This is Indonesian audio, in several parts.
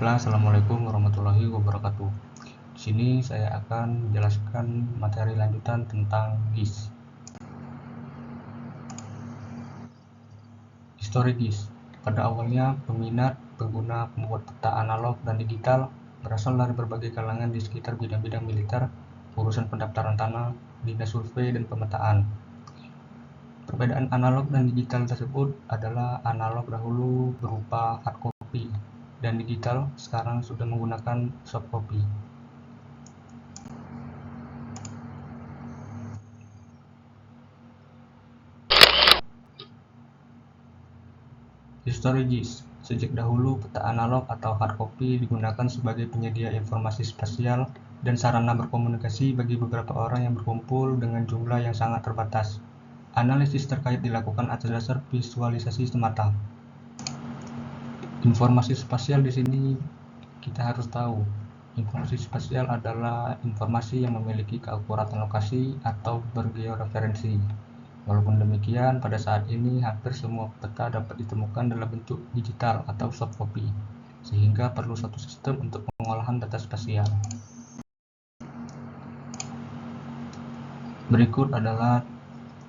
Baiklah, assalamualaikum warahmatullahi wabarakatuh. Di sini saya akan menjelaskan materi lanjutan tentang GIS. Histori GIS. Pada awalnya, peminat, pengguna, pembuat peta analog dan digital berasal dari berbagai kalangan di sekitar bidang-bidang militer, urusan pendaftaran tanah, dinas survei, dan pemetaan. Perbedaan analog dan digital tersebut adalah analog dahulu berupa hard copy dan digital sekarang sudah menggunakan soft copy. Histori GIS. Sejak dahulu, peta analog atau hard copy digunakan sebagai penyedia informasi spasial dan sarana berkomunikasi bagi beberapa orang yang berkumpul dengan jumlah yang sangat terbatas. Analisis terkait dilakukan atas dasar visualisasi semata. Informasi spasial di sini kita harus tahu. Informasi spasial adalah informasi yang memiliki keakuratan lokasi atau bergeoreferensi. Walaupun demikian, pada saat ini hampir semua peta dapat ditemukan dalam bentuk digital atau soft copy, sehingga perlu satu sistem untuk pengolahan data spasial. Berikut adalah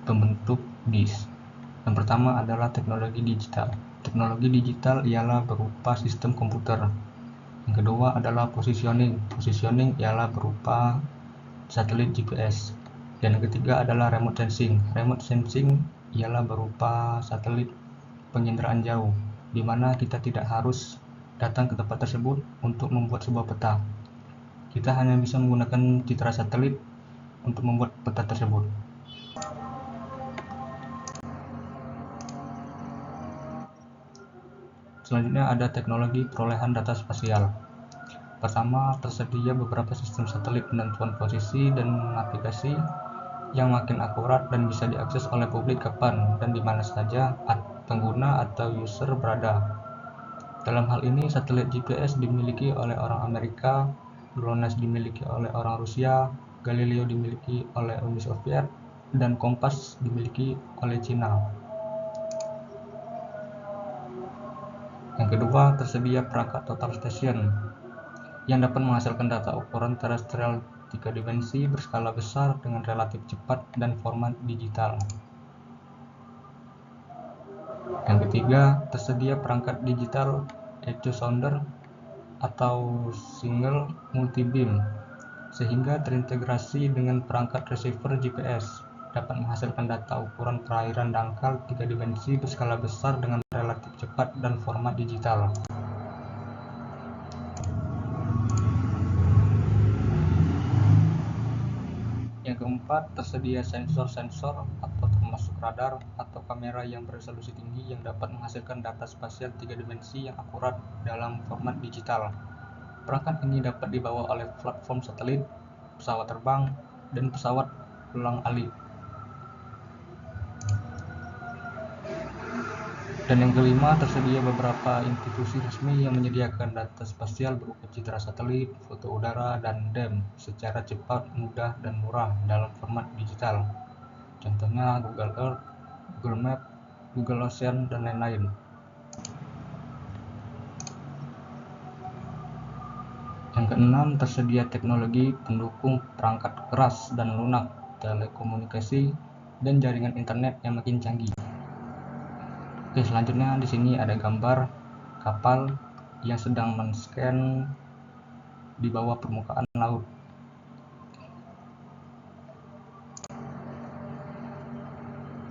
pembentuk GIS. Yang pertama adalah teknologi digital. Teknologi digital ialah berupa sistem komputer. Yang kedua adalah positioning. Positioning ialah berupa satelit GPS. Dan yang ketiga adalah remote sensing. Remote sensing ialah berupa satelit penginderaan jauh, di mana kita tidak harus datang ke tempat tersebut untuk membuat sebuah peta. Kita hanya bisa menggunakan citra satelit untuk membuat peta tersebut. Selanjutnya ada teknologi perolehan data spasial. Pertama, tersedia beberapa sistem satelit penentuan posisi dan navigasi yang makin akurat dan bisa diakses oleh publik kapan dan di mana saja pengguna atau user berada. Dalam hal ini, satelit GPS dimiliki oleh orang Amerika, GLONASS dimiliki oleh orang Rusia, Galileo dimiliki oleh Uni Soviet, dan Kompas dimiliki oleh Cina. Yang kedua, tersedia perangkat total station yang dapat menghasilkan data ukuran terestrial 3 dimensi berskala besar dengan relatif cepat dan format digital. Yang ketiga, tersedia perangkat digital echo sounder atau single multi-beam sehingga terintegrasi dengan perangkat receiver GPS, dapat menghasilkan data ukuran perairan dangkal 3 dimensi berskala besar dengan relatif cepat dan format digital. Yang keempat, tersedia sensor-sensor atau termasuk radar atau kamera yang beresolusi tinggi yang dapat menghasilkan data spasial 3 dimensi yang akurat dalam format digital. Perangkat ini dapat dibawa oleh platform satelit, pesawat terbang, dan pesawat ulang-alik. Dan yang kelima, tersedia beberapa institusi resmi yang menyediakan data spasial berupa citra satelit, foto udara, dan DEM secara cepat, mudah, dan murah dalam format digital. Contohnya Google Earth, Google Map, Google Ocean, dan lain-lain. Yang keenam, tersedia teknologi pendukung perangkat keras dan lunak, telekomunikasi, dan jaringan internet yang makin canggih. Oke, selanjutnya di sini ada gambar kapal yang sedang men-scan di bawah permukaan laut.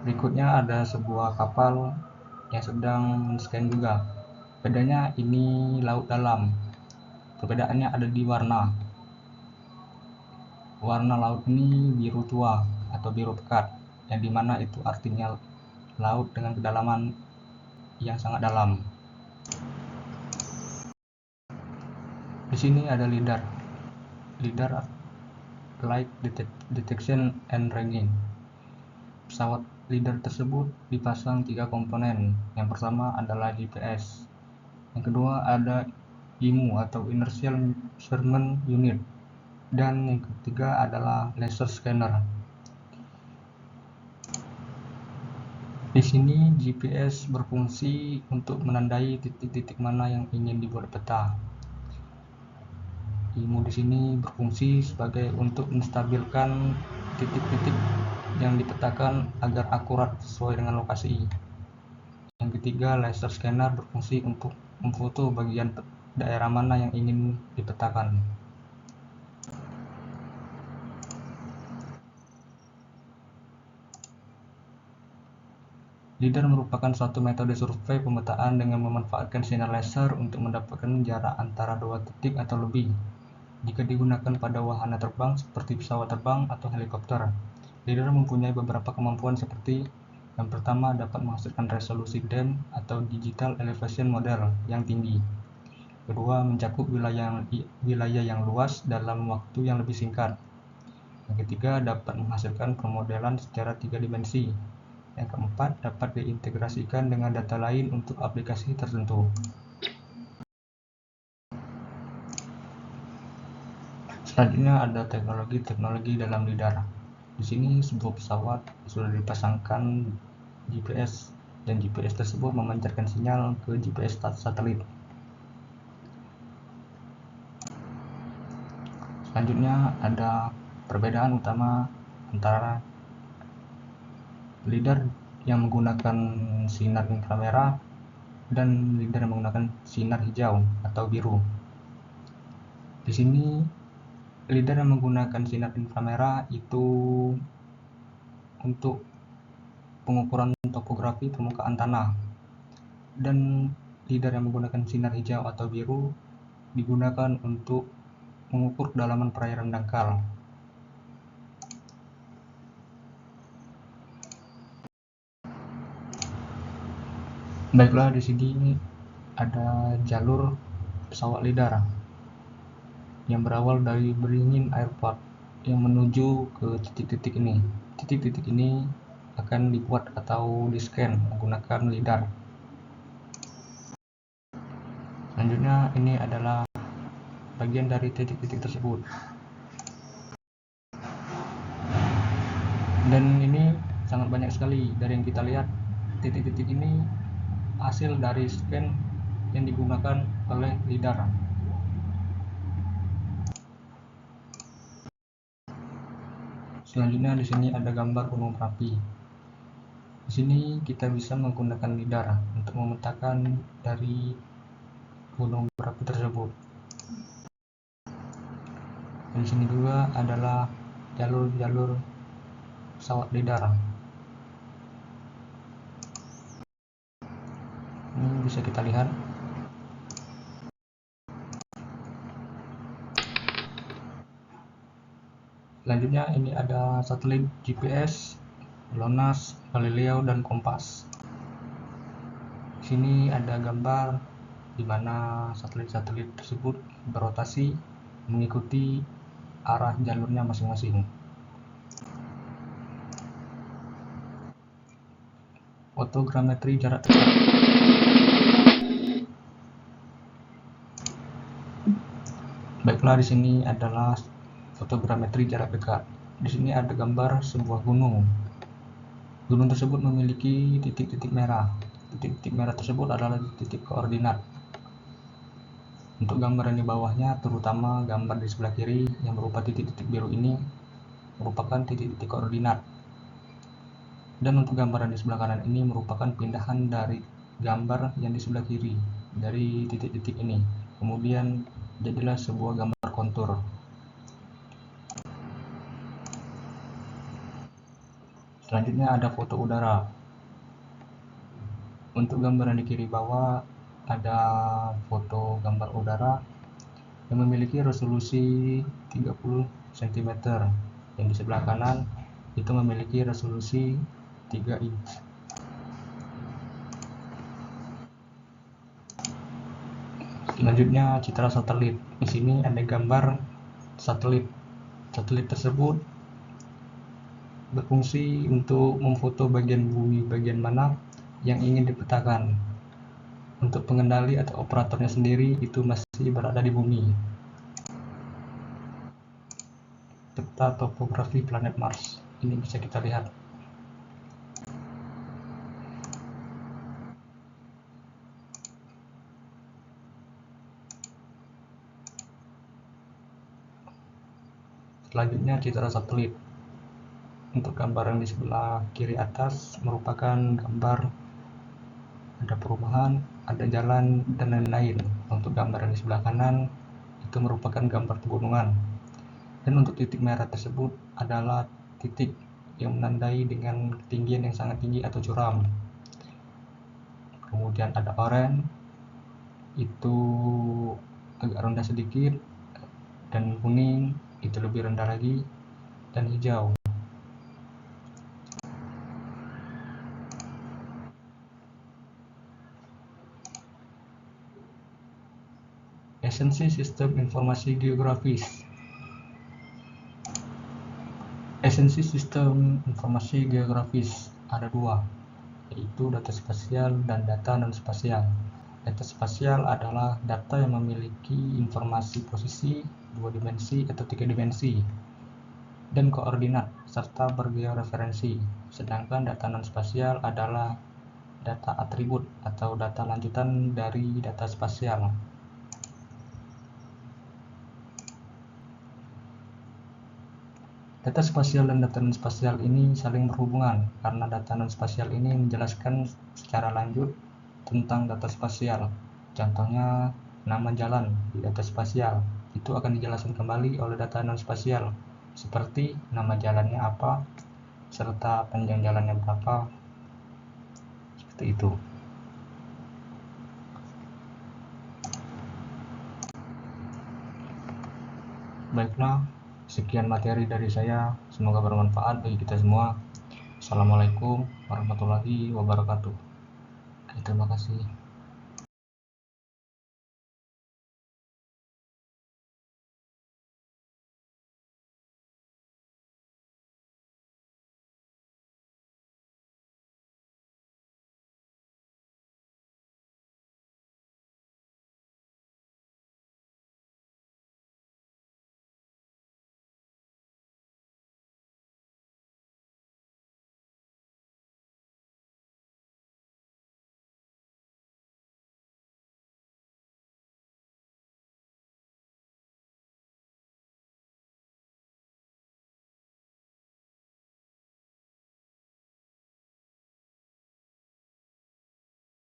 Berikutnya ada sebuah kapal yang sedang men-scan juga. Bedanya ini laut dalam. Perbedaannya ada di warna. Warna laut ini biru tua atau biru pekat, yang dimana itu artinya laut dengan kedalaman yang sangat dalam. Di sini ada LiDAR, Light Detection and Ranging. Pesawat LiDAR tersebut dipasang 3 komponen. Yang pertama adalah GPS. Yang kedua ada IMU atau Inertial Measurement Unit. Dan yang ketiga adalah laser scanner. Di sini GPS berfungsi untuk menandai titik-titik mana yang ingin dibuat peta. Ilmu di sini berfungsi sebagai untuk menstabilkan titik-titik yang dipetakan agar akurat sesuai dengan lokasi. Yang ketiga, laser scanner berfungsi untuk memfoto bagian daerah mana yang ingin dipetakan. LIDAR merupakan suatu metode survei pemetaan dengan memanfaatkan sinar laser untuk mendapatkan jarak antara dua titik atau lebih. Jika digunakan pada wahana terbang seperti pesawat terbang atau helikopter, LIDAR mempunyai beberapa kemampuan seperti: yang pertama, dapat menghasilkan resolusi DEM atau Digital Elevation Model yang tinggi. Kedua, mencakup wilayah yang luas dalam waktu yang lebih singkat. Yang ketiga, dapat menghasilkan pemodelan secara 3 dimensi. Yang keempat, dapat diintegrasikan dengan data lain untuk aplikasi tertentu. Selanjutnya ada teknologi dalam LIDAR. Di sini sebuah pesawat sudah dipasangkan GPS dan GPS tersebut memancarkan sinyal ke GPS satelit. Selanjutnya ada perbedaan utama antara LIDAR yang menggunakan sinar inframerah dan LIDAR yang menggunakan sinar hijau atau biru. Di sini LIDAR yang menggunakan sinar inframerah itu untuk pengukuran topografi permukaan tanah, dan LIDAR yang menggunakan sinar hijau atau biru digunakan untuk mengukur kedalaman perairan dangkal. Baiklah, di sini ada jalur pesawat LIDAR yang berawal dari Beringin Airport yang menuju ke titik-titik ini. Titik-titik ini akan dibuat atau di-scan menggunakan LIDAR. Selanjutnya ini adalah bagian dari titik-titik tersebut. Dan ini sangat banyak sekali. Dari yang kita lihat, titik-titik ini hasil dari scan yang digunakan oleh LIDAR. Selanjutnya di sini ada gambar gunung berapi. Di sini kita bisa menggunakan LIDAR untuk memetakan dari gunung berapi tersebut. Di sini juga adalah jalur-jalur pesawat LIDAR. Ini bisa kita lihat. Selanjutnya ini ada satelit GPS, GLONASS, Galileo, dan Kompas. Di sini ada gambar di mana satelit-satelit tersebut berotasi mengikuti arah jalurnya masing-masing. Fotogrametri jarak dekat. Baiklah, di sini adalah fotogrametri jarak dekat. Di sini ada gambar sebuah gunung. Gunung tersebut memiliki titik-titik merah. Titik-titik merah tersebut adalah titik koordinat. Untuk gambaran di bawahnya, terutama gambar di sebelah kiri yang berupa titik-titik biru ini merupakan titik-titik koordinat. Dan untuk gambaran di sebelah kanan ini merupakan pindahan dari gambar yang di sebelah kiri dari titik-titik ini. Kemudian jadilah sebuah gambar kontur. Selanjutnya ada foto udara. Untuk gambaran di kiri bawah ada foto gambar udara yang memiliki resolusi 30 cm. Yang di sebelah kanan itu memiliki resolusi 3 inch. Selanjutnya citra satelit. Di sini ada gambar satelit. Satelit tersebut berfungsi untuk memfoto bagian bumi bagian mana yang ingin dipetakan. Untuk pengendali atau operatornya sendiri itu masih berada di bumi. Peta topografi planet Mars. Ini bisa kita lihat. Selanjutnya citra satelit. Untuk gambar yang di sebelah kiri atas merupakan gambar ada perumahan, ada jalan, dan lain-lain. Untuk gambar yang di sebelah kanan itu merupakan gambar pegunungan. Dan untuk titik merah tersebut adalah titik yang menandai dengan ketinggian yang sangat tinggi atau curam. Kemudian ada oranye, itu agak rendah sedikit, dan kuning itu lebih rendah lagi, dan hijau. Esensi sistem informasi geografis. Esensi sistem informasi geografis ada dua, yaitu data spasial dan data non-spasial. Data spasial adalah data yang memiliki informasi posisi, 2 dimensi atau 3 dimensi, dan koordinat, serta bergeoreferensi. Sedangkan data non-spasial adalah data atribut atau data lanjutan dari data spasial. Data spasial dan data non-spasial ini saling berhubungan karena data non-spasial ini menjelaskan secara lanjut tentang data spasial. Contohnya, nama jalan di data spasial itu akan dijelaskan kembali oleh data non-spasial, seperti nama jalannya apa, serta panjang jalannya berapa, seperti itu. Baiklah, sekian materi dari saya, semoga bermanfaat bagi kita semua. Assalamualaikum warahmatullahi wabarakatuh. Terima kasih.